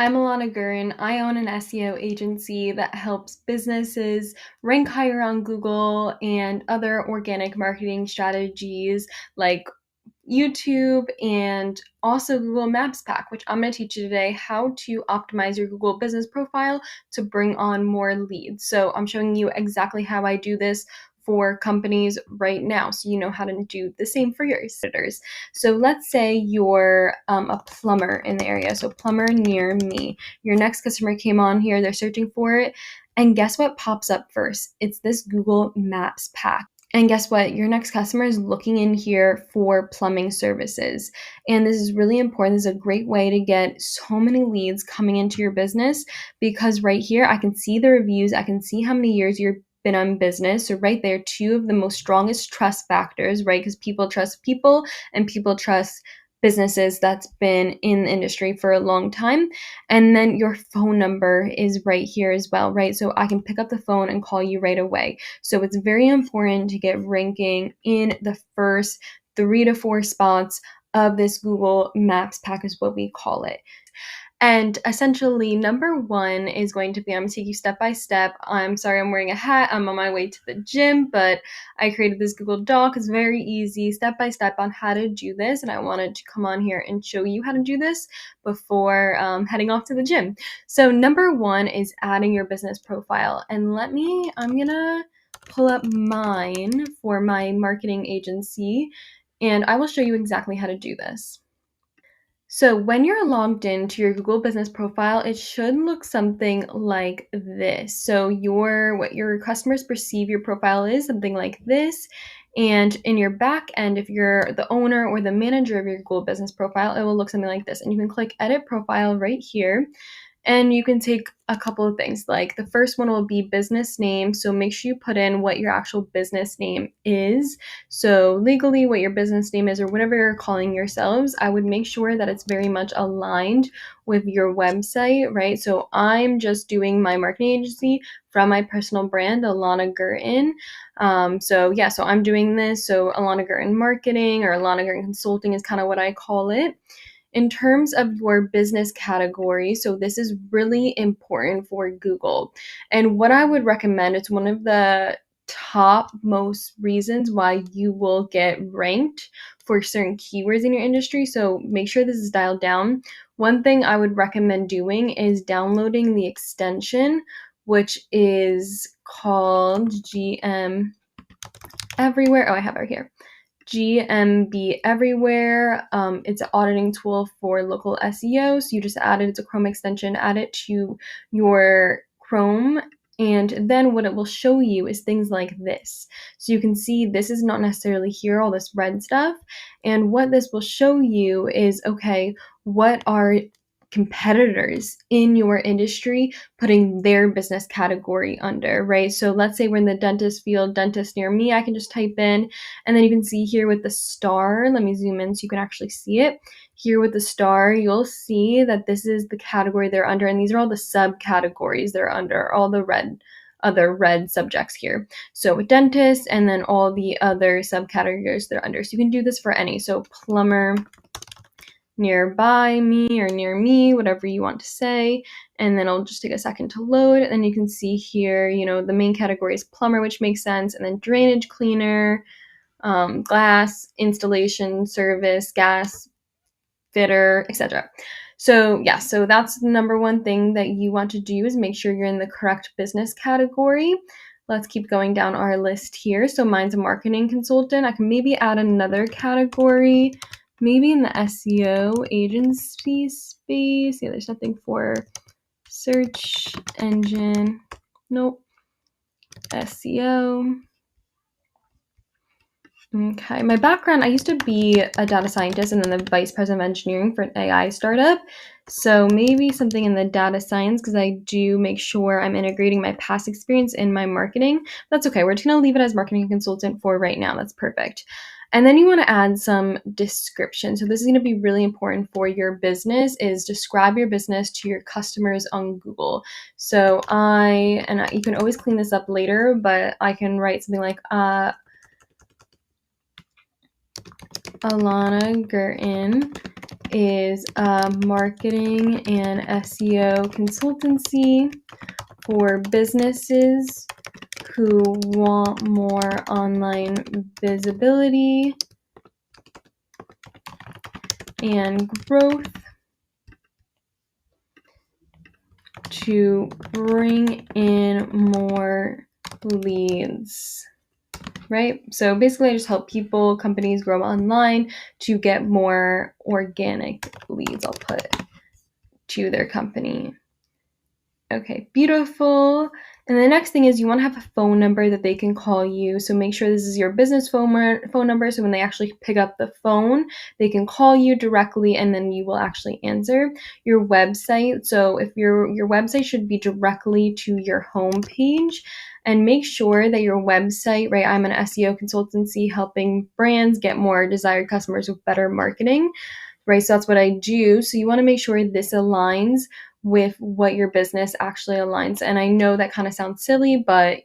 I'm Alanna Gurin. I own an SEO agency that helps businesses rank higher on Google and other organic marketing strategies like YouTube and also Google Maps Pack, which I'm going to teach you today how to optimize your Google Business Profile to bring on more leads. So I'm showing you exactly how I do this for companies right now, so you know how to do the same for your visitors. So let's say you're a plumber in the area, so plumber near me. Your next customer came on here, they're searching for it, and guess what pops up first? It's this Google Maps Pack. And guess what? Your next customer is looking in here for plumbing services. And this is really important. This is a great way to get so many leads coming into your business, because right here, I can see the reviews. I can see how many years you've been on business. So right there, two of the most strongest trust factors, right? Because people trust people and people trust businesses that's been in the industry for a long time. And then your phone number is right here as well, right? So I can pick up the phone and call you right away. So it's very important to get ranking in the first 3 to 4 spots of this Google Maps Pack is what we call it. And essentially, number one is going to be, I'm going to take you step by step. I'm sorry, I'm wearing a hat. I'm on my way to the gym, but I created this Google Doc. It's very easy, step by step on how to do this. And I wanted to come on here and show you how to do this before heading off to the gym. So number one is adding your business profile. And I'm going to pull up mine for my marketing agency, and I will show you exactly how to do this. So when you're logged into your Google Business Profile, it should look something like this. So what your customers perceive your profile is something like this. And in your back end, if you're the owner or the manager of your Google Business Profile, it will look something like this. And you can click Edit Profile right here. And you can take a couple of things, like the first one will be business name. So make sure you put in what your actual business name is. So legally what your business name is, or whatever you're calling yourselves, I would make sure that it's very much aligned with your website, right? So I'm just doing my marketing agency from my personal brand, Alanna Gurin. So I'm doing this. So Alanna Gurin Marketing or Alanna Gurin Consulting is kind of what I call it. In terms of your business category, so this is really important for Google. And what I would recommend, it's one of the top most reasons why you will get ranked for certain keywords in your industry. So make sure this is dialed down. One thing I would recommend doing is downloading the extension, which is called GM Everywhere. Oh, I have it right here. GMB Everywhere. It's an auditing tool for local SEO. So you just add it, it's a Chrome extension, add it to your Chrome. And then what it will show you is things like this. So you can see this is not necessarily here, all this red stuff. And what this will show you is, okay, what are competitors in your industry putting their business category under, right? So let's say we're in the dentist field, dentist near me, I can just type in, and then you can see here with the star, let me zoom in so you can actually see it. Here with the star, you'll see that this is the category they're under, and these are all the subcategories they're under, all the other red subjects here. So with dentist, and then all the other subcategories they're under. So you can do this for any. So plumber nearby me or near me, whatever you want to say. And then I'll just take a second to load. And you can see here, the main category is plumber, which makes sense. And then drainage cleaner, glass, installation, service, gas, fitter, etc. So that's the number one thing that you want to do is make sure you're in the correct business category. Let's keep going down our list here. So mine's a marketing consultant. I can maybe add another category, maybe in the SEO agency space. Yeah, there's nothing for search engine. Nope. SEO. Okay, my background, I used to be a data scientist and then the vice president of engineering for an AI startup. So maybe something in the data science, because I do make sure I'm integrating my past experience in my marketing. That's okay. We're just going to leave it as marketing consultant for right now. That's perfect. And then you want to add some description. So this is going to be really important for your business, is describe your business to your customers on Google. So you can always clean this up later, but I can write something like, Alanna Gurton is a marketing and SEO consultancy for businesses who want more online visibility and growth to bring in more leads, right? So basically I just help people, companies grow online to get more organic leads, I'll put, to their company. Okay, beautiful. And the next thing is you want to have a phone number that they can call you. So make sure this is your business phone number. So when they actually pick up the phone, they can call you directly and then you will actually answer. Your website. So if your website should be directly to your home page, and make sure that your website, right? I'm an SEO consultancy helping brands get more desired customers with better marketing, right? So that's what I do. So you want to make sure this aligns with what your business actually aligns. And I know that kind of sounds silly, but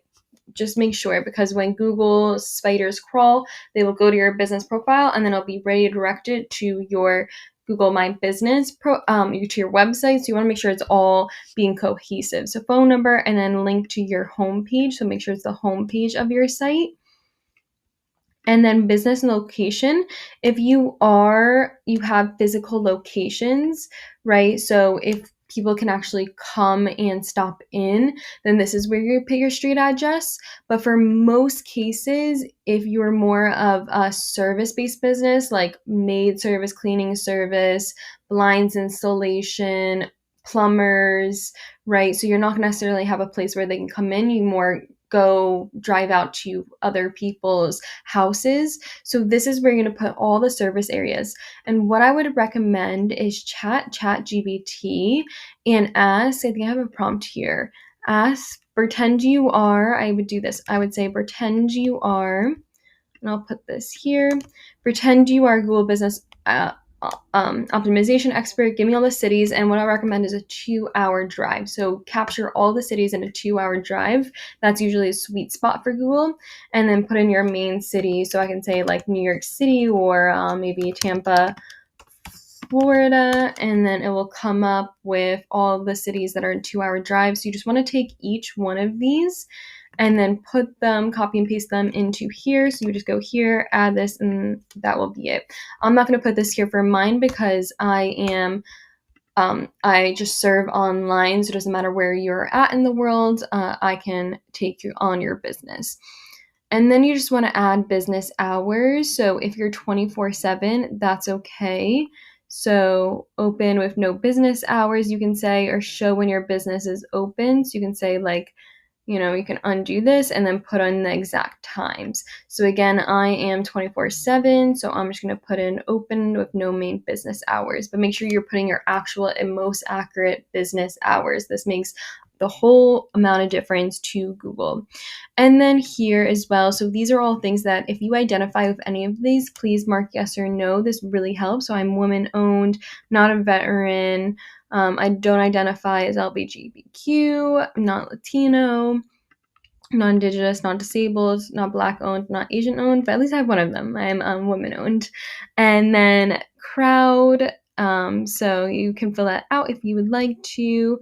just make sure, because when Google spiders crawl, they will go to your business profile and then it'll be redirected to your Google My Business to your website. So you want to make sure it's all being cohesive. So phone number and then link to your homepage. So make sure it's the homepage of your site. And then business and location. If you have physical locations, right? So if people can actually come and stop in, then this is where you put your street address. But for most cases, if you're more of a service-based business, like maid service, cleaning service, blinds installation, plumbers, right? So you're not gonna necessarily have a place where they can come in. You more go drive out to other people's houses. So this is where you're going to put all the service areas. And what I would recommend is chat GPT and ask, I think I have a prompt here. Pretend you are, I would do this. I would say pretend you are, and I'll put this here. Pretend you are Google Business optimization expert. Give me all the cities, and what I recommend is a 2-hour drive. So capture all the cities in a 2-hour drive. That's usually a sweet spot for Google. And then put in your main city. So I can say like New York City or maybe Tampa, Florida, and then it will come up with all the cities that are in 2-hour drives. So you just want to take each one of these and then put them, copy and paste them into here. So you just go here, add this, and that will be it. I'm not going to put this here for mine because I just serve online, so it doesn't matter where you're at in the world. I can take you on your business. And then you just want to add business hours. So if you're 24/7, that's okay. So open with no business hours, you can say, or show when your business is open. So you can say like, you can undo this and then put on the exact times. So again, I am 24/7, so I'm just going to put in open with no main business hours. But make sure you're putting your actual and most accurate business hours. This makes the whole amount of difference to Google. And then here as well, so these are all things that if you identify with any of these, please mark yes or no. This really helps. So I'm woman-owned, not a veteran, I don't identify as LGBTQ, I'm not Latino, non-Indigenous, not disabled, not Black-owned, not Asian-owned, but at least I have one of them. I'm woman-owned. And then crowd, so you can fill that out if you would like to.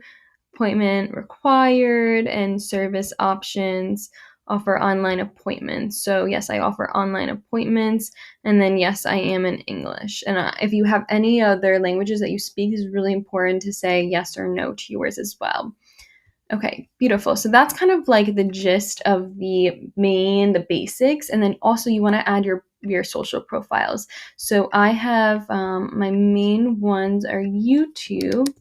Appointment required, and service options, offer online appointments. So yes, I offer online appointments, and then yes, I am in English. And if you have any other languages that you speak, it's really important to say yes or no to yours as well. Okay, beautiful. So that's kind of like the gist of the basics. And then also you want to add your social profiles. So I have my main ones are YouTube.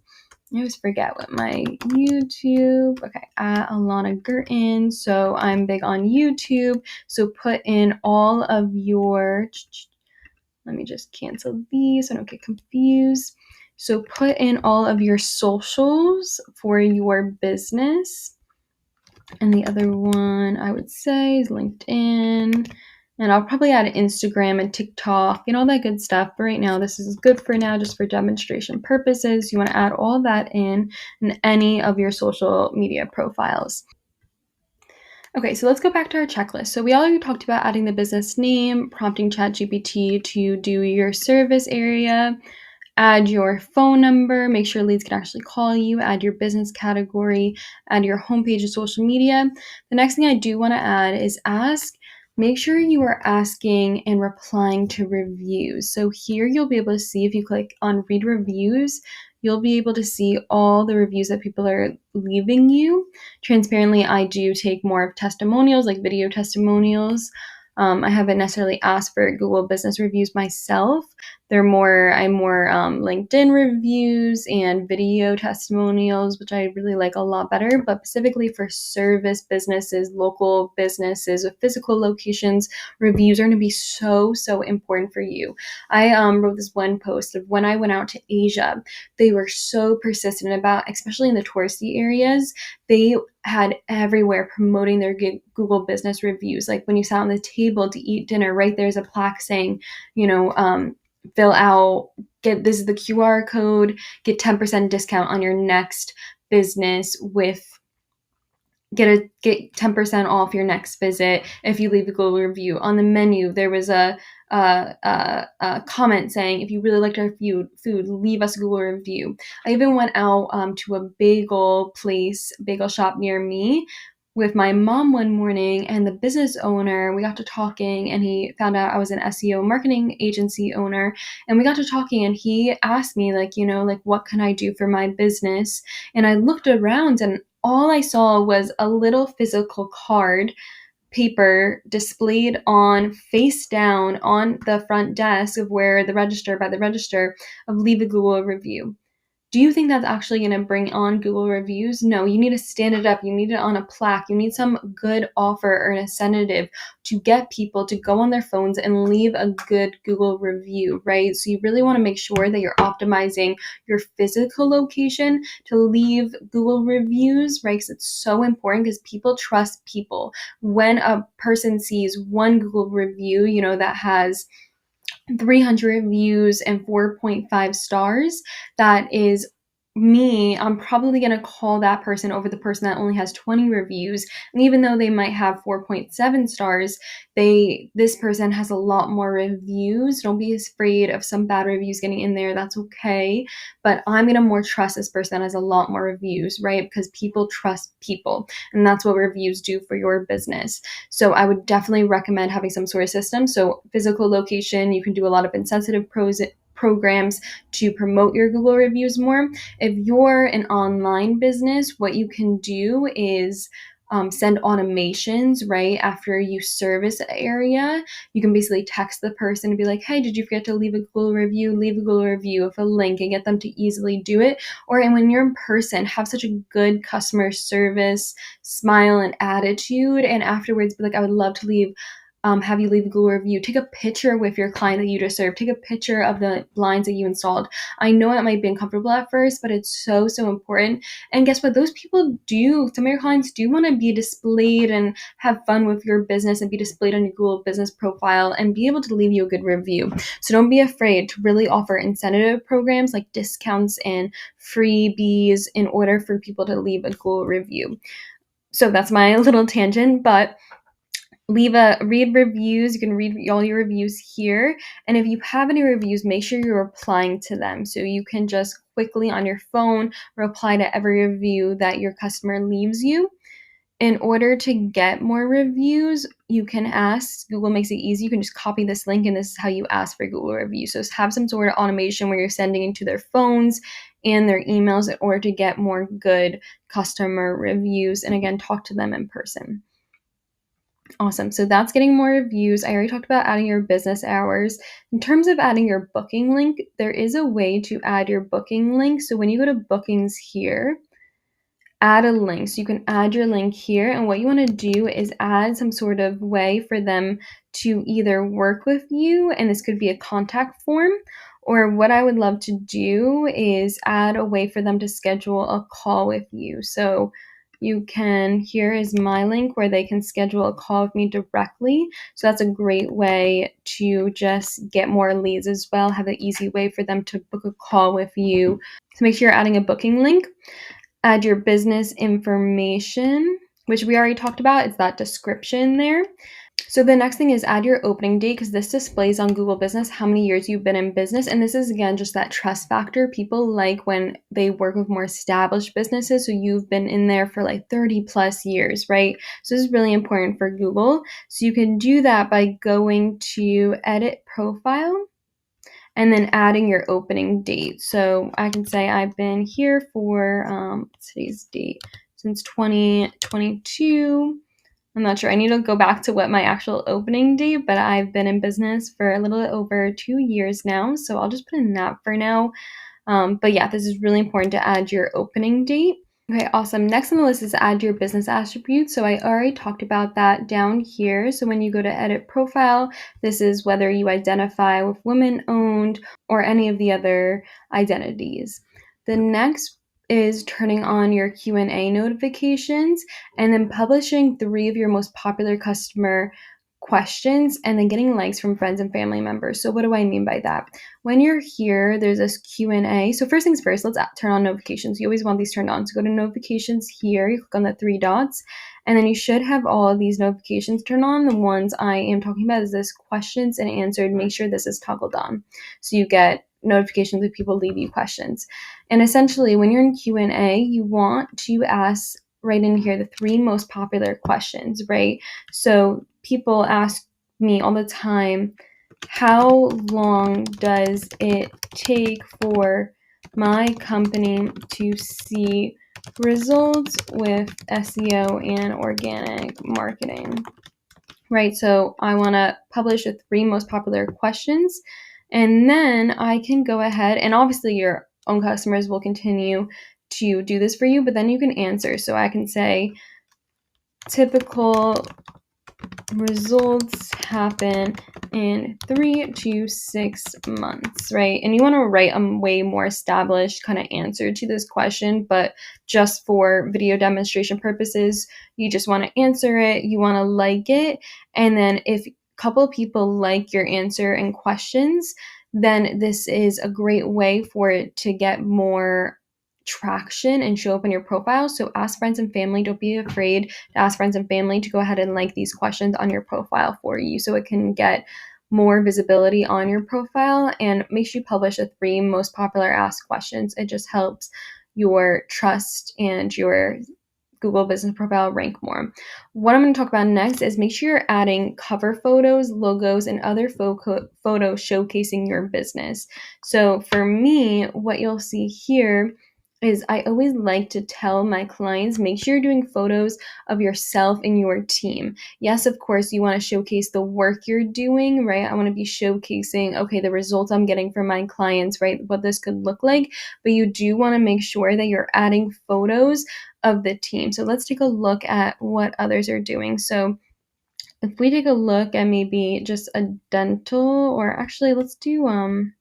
I always forget what my YouTube. Okay, at Alanna Gurton. So I'm big on YouTube. So put in all of your. Let me just cancel these so I don't get confused. So put in all of your socials for your business. And the other one I would say is LinkedIn. And I'll probably add Instagram and TikTok and all that good stuff. But right now, this is good for now, just for demonstration purposes. You want to add all that in any of your social media profiles. Okay, so let's go back to our checklist. So we already talked about adding the business name, prompting ChatGPT to do your service area, add your phone number, make sure leads can actually call you, add your business category, add your homepage and social media. The next thing I do want to add is make sure you are asking and replying to reviews. So here you'll be able to see, if you click on read reviews, you'll be able to see all the reviews that people are leaving you. Transparently, I do take more of testimonials, like video testimonials. I haven't necessarily asked for Google Business reviews myself. I'm more LinkedIn reviews and video testimonials, which I really like a lot better. But specifically for service businesses, local businesses with physical locations, reviews are going to be so important for you. I wrote this one post of when I went out to Asia. They were so persistent about, especially in the touristy areas, they had everywhere promoting their Google Business reviews. Like when you sat on the table to eat dinner, right there's a plaque saying, fill out, this is the QR code, get 10% discount on your next business with get 10% off your next visit if you leave a Google review. On the menu, there was a comment saying, if you really liked our food, leave us a Google review. I even went out to a bagel shop near me with my mom one morning, and the business owner, we got to talking, and he found out I was an SEO marketing agency owner, and we got to talking, and he asked me, what can I do for my business? And I looked around, and all I saw was a little physical card paper displayed on face down on the front desk of by the register of leave a Google review. Do you think that's actually going to bring on Google reviews? No, you need to stand it up. You need it on a plaque. You need some good offer or an incentive to get people to go on their phones and leave a good Google review, right? So you really want to make sure that you're optimizing your physical location to leave Google reviews, right? Because it's so important, because people trust people. When a person sees one Google review, that has 300 reviews and 4.5 stars, that is me, I'm probably going to call that person over the person that only has 20 reviews. And even though they might have 4.7 stars, this person has a lot more reviews. Don't be afraid of some bad reviews getting in there. That's okay. But I'm going to more trust this person that has a lot more reviews, right? Because people trust people. And that's what reviews do for your business. So I would definitely recommend having some sort of system. So physical location, you can do a lot of insensitive programs to promote your Google reviews more. If you're an online business, what you can do is send automations right after you service an area. You can basically text the person and be like, hey, did you forget to leave a Google review? Leave a Google review with a link and get them to easily do it. Or, and when you're in person, have such a good customer service smile and attitude, and afterwards be like, I would love to have you leave a Google review. Take a picture with your client that you just served. Take a picture of the blinds that you installed. I know it might be uncomfortable at first, but it's so important. And guess what? Those people some of your clients do want to be displayed and have fun with your business and be displayed on your Google Business Profile and be able to leave you a good review. So don't be afraid to really offer incentive programs like discounts and freebies in order for people to leave a Google review. So that's my little tangent, but read reviews. You can read all your reviews here. And if you have any reviews, make sure you're replying to them. So you can just quickly on your phone reply to every review that your customer leaves you. In order to get more reviews, you can ask, Google makes it easy. You can just copy this link, and this is how you ask for Google reviews. So have some sort of automation where you're sending it to their phones and their emails in order to get more good customer reviews. And again, talk to them in person. Awesome. So that's getting more reviews. I already talked about adding your business hours. In terms of adding your booking link, there is a way to add your booking link. So when you go to bookings here, add a link. So you can add your link here. And what you want to do is add some sort of way for them to either work with you, and this could be a contact form, or what I would love to do is add a way for them to schedule a call with you. So here is my link where they can schedule a call with me directly. So that's a great way to just get more leads as well, have an easy way for them to book a call with you. So make sure you're adding a booking link. Add your business information. which we already talked about. It's that description there. So the next thing is add your opening date, because this displays on Google Business how many years you've been in business. And this is, again, just that trust factor. People like when they work with more established businesses. So you've been in there for like 30 plus years, right? So this is really important for Google. So you can do that by going to edit profile and then adding your opening date. So I can say I've been here for today's date since 2022. I'm not sure. I need to go back to what my actual opening date, but I've been in business for a little over 2 years now. So I'll just put in that for now. But yeah, this is really important to add your opening date. Okay, awesome. Next on the list is add your business attributes. So I already talked about that down here. So when you go to edit profile, this is whether you identify with women owned or any of the other identities. The next is turning on your Q&A notifications and then publishing 3 of your most popular customer questions and then getting likes from friends and family members. So what do I mean by that? When you're here, there's this Q&A. So first things first, let's turn on notifications. You always want these turned on. So go to notifications here, you click on the 3 dots, and then you should have all of these notifications turned on. The ones I am talking about is this questions and answered. Make sure this is toggled on so you get notifications when people leave you questions. And essentially, when you're in Q&A, you want to ask right in here the 3 most popular questions, right? So people ask me all the time, how long does it take for my company to see results with SEO and organic marketing? Right, so I want to publish the 3 most popular questions, and then I can go ahead, and obviously your own customers will continue to do this for you, but then you can answer. So I can say typical results happen in 3 to 6 months, right? And you want to write a way more established kind of answer to this question, but just for video demonstration purposes, you just want to answer it, you want to like it, and then if a couple of people like your answer and questions, then this is a great way for it to get more traction and show up in your profile. So ask friends and family. Don't be afraid to ask friends and family to go ahead and like these questions on your profile for you so it can get more visibility on your profile. And make sure you publish the 3 most popular asked questions. It just helps your trust and your Google Business Profile rank more. What I'm going to talk about next is make sure you're adding cover photos, logos, and other photos showcasing your business. So for me, what you'll see here is I always like to tell my clients, make sure you're doing photos of yourself and your team. Yes, of course, you want to showcase the work you're doing, right? I want to be showcasing, okay, the results I'm getting from my clients, right? What this could look like. But you do want to make sure that you're adding photos of the team. So let's take a look at what others are doing. So if we take a look at maybe just a dental, or actually let's do,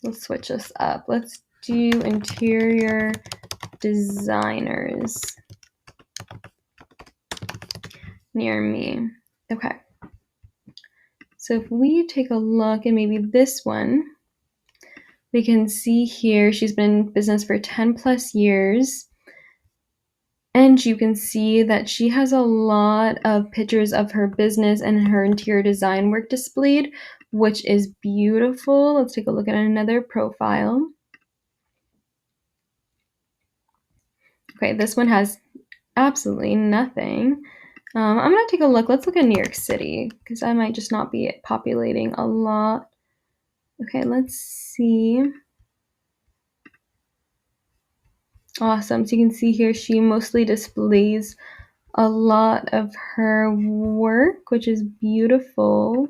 let's switch this up. Let's do interior designers near me. Okay. So if we take a look at maybe this one, we can see here she's been in business for 10 plus years. And you can see that she has a lot of pictures of her business and her interior design work displayed, which is beautiful. Let's take a look at another profile. Okay, this one has absolutely nothing. I'm going to take a look. Let's look at New York City because I might just not be populating a lot. Okay, let's see. Awesome. So you can see here she mostly displays a lot of her work, which is beautiful.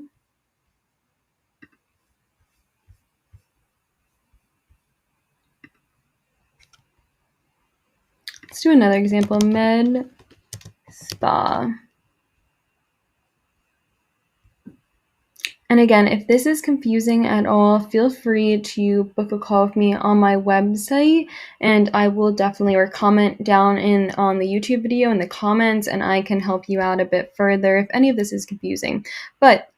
Let's do another example, med spa. And again, if this is confusing at all, feel free to book a call with me on my website, and I will definitely, or comment down on the YouTube video in the comments, and I can help you out a bit further if any of this is confusing. But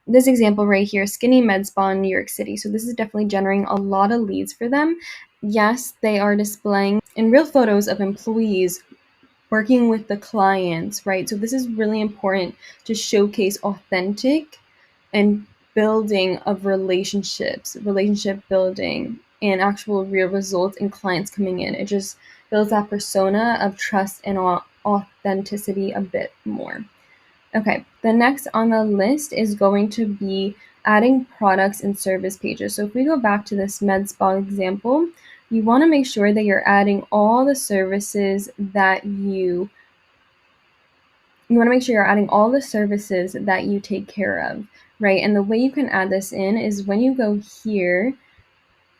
this example right here, Skinny Med Spa in New York City. So this is definitely generating a lot of leads for them. Yes, they are displaying in real photos of employees working with the clients, right? So this is really important to showcase authentic and building of relationships, relationship building, and actual real results in clients coming in. It just builds that persona of trust and authenticity a bit more. Okay, the next on the list is going to be adding products and service pages. So if we go back to this med spa example, you want to make sure that you're adding all the services that you want to make sure you're adding all the services that you take care of, right? And the way you can add this in is when you go here,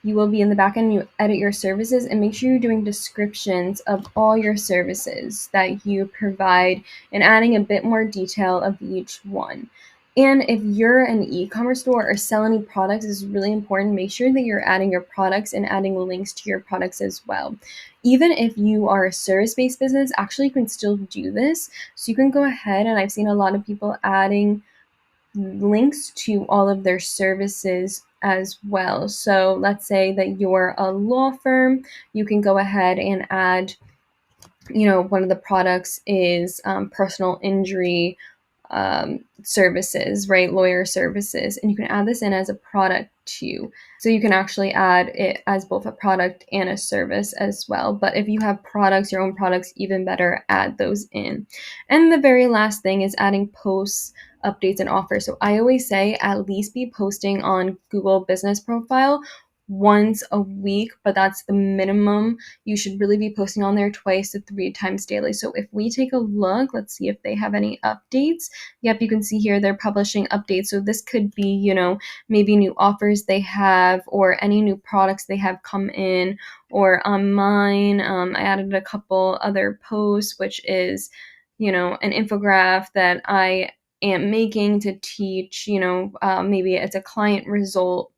you will be in the back end, you edit your services, and make sure you're doing descriptions of all your services that you provide and adding a bit more detail of each one. And if you're an e-commerce store or sell any products, it's really important. Make sure that you're adding your products and adding links to your products as well. Even if you are a service-based business, actually you can still do this. So you can go ahead, and I've seen a lot of people adding links to all of their services as well. So let's say that you're a law firm, you can go ahead and add, one of the products is personal injury services, right? Lawyer services. And you can add this in as a product too. So you can actually add it as both a product and a service as well. But if you have products, your own products, even better, add those in. And the very last thing is adding posts, updates, and offers. So I always say at least be posting on Google Business Profile once a week, but that's the minimum. You should really be posting on there 2 to 3 times daily. So if we take a look, let's see if they have any updates. Yep, you can see here they're publishing updates. So this could be, maybe new offers they have or any new products they have come in. Or on mine, I added a couple other posts, which is, an infographic that I am making to teach, maybe it's a client result.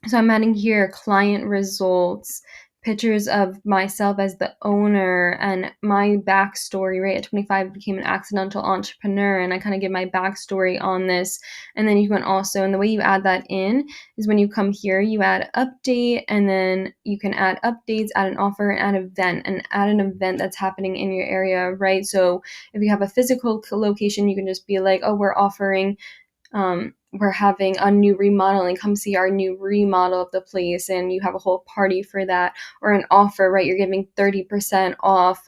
So I'm adding here client results, pictures of myself as the owner, and my backstory, right? At 25, I became an accidental entrepreneur, and I kind of give my backstory on this. And then you can also, and the way you add that in is when you come here, you add update, and then you can add updates, add an offer, and add an event that's happening in your area, right? So if you have a physical location, you can just be like, oh, we're offering we're having a new remodeling, come see our new remodel of the place, and you have a whole party for that. Or an offer, right? You're giving 30% off,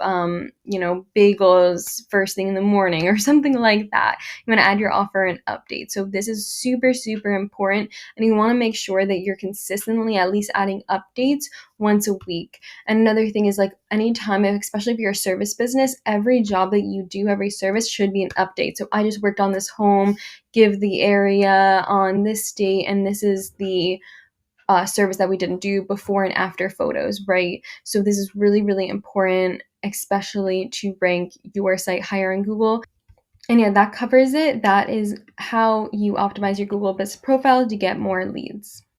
bagels first thing in the morning or something like that. You want to add your offer and update. So this is super, super important. And you want to make sure that you're consistently at least adding updates once a week. And another thing is like anytime, especially if you're a service business, every job that you do, every service should be an update. So I just worked on this home, give the area on this date, and this is the service that we didn't do, before and after photos, right? So this is really, really important, especially to rank your site higher in Google. And yeah, that covers it. That is how you optimize your Google Business Profile to get more leads.